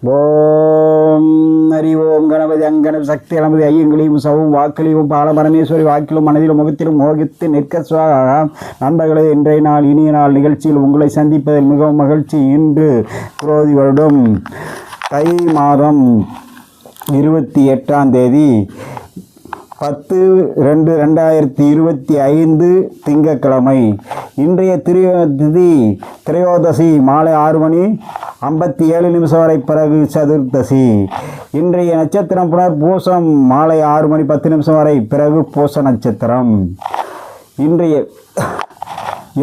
ஓம் ஹரி ஓம் கணபதி அங்கணபதி சக்தி கணபதி ஐயங்களையும் சவும் வாக்கிலையும் பால பரமேஸ்வரி வாக்கிலும் மனதிலும் முகத்திலும் மோகித்து நிற்க சுவாகா. நண்பர்களே, இன்றைய நாள் இனிய நாள் நிகழ்ச்சியில் உங்களை சந்திப்பதில் மிகவும் மகிழ்ச்சி. இன்று குரோதி வருடம் தை மாதம் 28ஆம் தேதி 10/2/2025 திங்கட்கிழமை. இன்றைய திரையோதசி மாலை 6:57 வரை, பிறகு சதுர்தசி. இன்றைய நட்சத்திரம் புனர்பூசம் மாலை 6:10 வரை, பிறகு பூச நட்சத்திரம். இன்றைய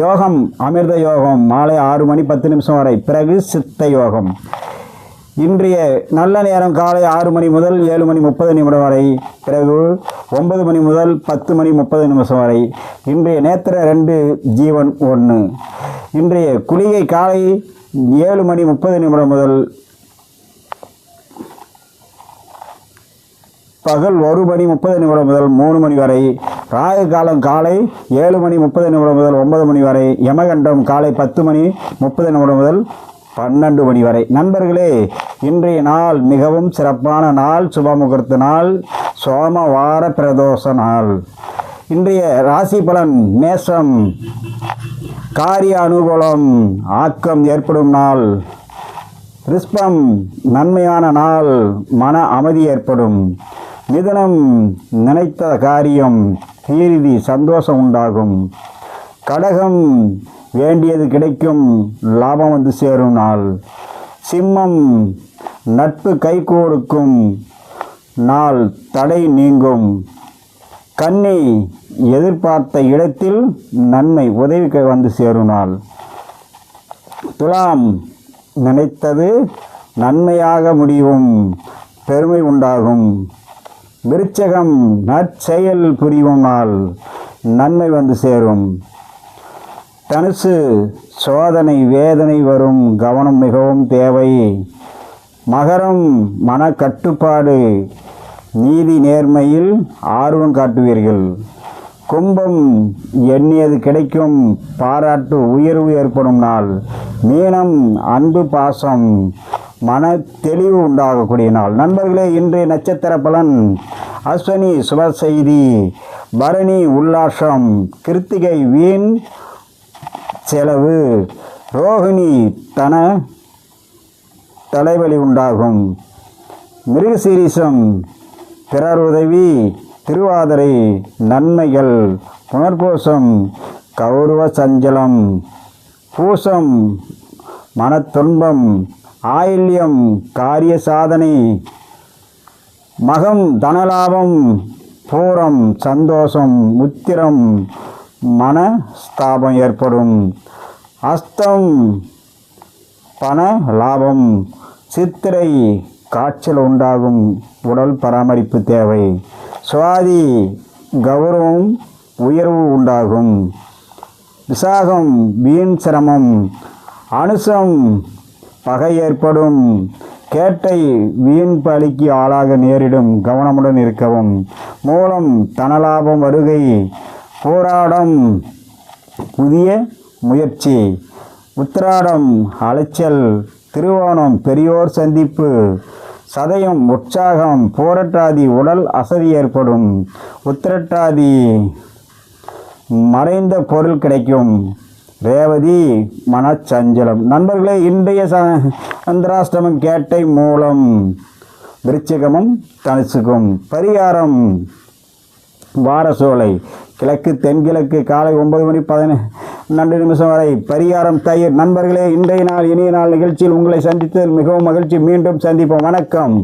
யோகம் அமிர்த யோகம் மாலை 6:10 வரை, பிறகு சித்த யோகம். இன்றைய நல்ல நேரம் காலை 6 மணி முதல் 7:30 வரை, பிறகு 9 மணி முதல் 10:30 வரை. இன்றைய நேத்திர 2, ஜீவன் 1. இன்றைய குளிகை காலை 7:30 முதல் பகல் 1:30 முதல் 3 மணி வரை. ராகு காலம் காலை 7:30 முதல் 9 மணி வரை. யமகண்டம் காலை 10:30 முதல் 12 மணி வரை. நண்பர்களே, இன்றைய நாள் மிகவும் சிறப்பான நாள், சுபமுகூர்த்த நாள், சோமவார பிரதோஷ நாள். இன்றைய ராசி பலன் மேஷம், காரிய அனுகூலம், ஆக்கம் ஏற்படும் நாள். ரிஷபம், நன்மையான நாள், மன அமைதி ஏற்படும். மிதுனம், நினைத்த காரியம் தீரிதி, சந்தோஷம் உண்டாகும். கடகம், வேண்டியது கிடைக்கும், லாபம் வந்து சேரும் நாள். சிம்மம், நட்பு கை கொடுக்கும் நாள், தடை நீங்கும். கன்னி, எதிர்பார்த்த இடத்தில் நன்மை உதவி வந்து சேரும் நாள். துலாம், நினைத்தது நன்மையாக முடியும், பெருமை உண்டாகும். விருச்சகம், நற்செயல் புரியும் நாள், நன்மை வந்து சேரும். தனுசு, சோதனை வேதனை வரும், கவனம் மிகவும் தேவை. மகரம், மன கட்டுப்பாடு, நீதி நேர்மையில் ஆர்வம் காட்டுவீர்கள். கும்பம், எண்ணியது கிடைக்கும், பாராட்டு உயர்வு ஏற்படும் நாள். மீனம், அன்பு பாசம், மன தெளிவு உண்டாகக்கூடிய நாள். நண்பர்களே, இன்றைய நட்சத்திர பலன் அஸ்வினி சுப செய்தி, பரணி உல்லாசம், கிருத்திகை வீண் செலவு, ரோகிணி தலைவலி உண்டாகும். மிருகசீரிசம், பிறர் உதவி. திருவாதிரை, நன்மைகள். புனர்பூசம், கௌரவ சஞ்சலம். பூசம், மனத்துன்பம். ஆயில்யம், காரிய சாதனை. மகம், தனலாபம். பூரம், சந்தோஷம். உத்திரம், மனஸ்தாபம் ஏற்படும். அஸ்தம், பண லாபம். சித்திரை, காய்ச்சல் உண்டாகும், உடல் பராமரிப்பு தேவை. சுவாதி, கௌரவம் உயர்வு உண்டாகும். விசாகம், வீண் சிரமம். அனுசம், பகை ஏற்படும். கேட்டை, வீண் பலிக்கு ஆளாக நேரிடும், கவனமுடன் இருக்கவும். மூலம், தனலாபம் வருகை. போராடம், புதிய முயற்சி. உத்திராடம், அலைச்சல். திருவோணம், பெரியோர் சந்திப்பு. சதயம், உற்சாகம். போராட்டாதி, உடல் அசதி ஏற்படும். உத்திரட்டாதி, மறைந்த பொருள் கிடைக்கும். ரேவதி, மனச்சஞ்சலம். நண்பர்களே, இன்றைய சந்திராஷ்டமம் கேட்டை மூலம். விருச்சிகமும் தனுசுக்கும். பரிகாரம் வாரசோலை, கிழக்கு தென்கிழக்கு காலை 9:12 வரை. பரிகாரம் தயிர். நண்பர்களே, இன்றைய நாள் இனிய நாள் நிகழ்ச்சியில் உங்களை சந்தித்ததில் மிகவும் மகிழ்ச்சி. மீண்டும் சந்திப்போம். வணக்கம்.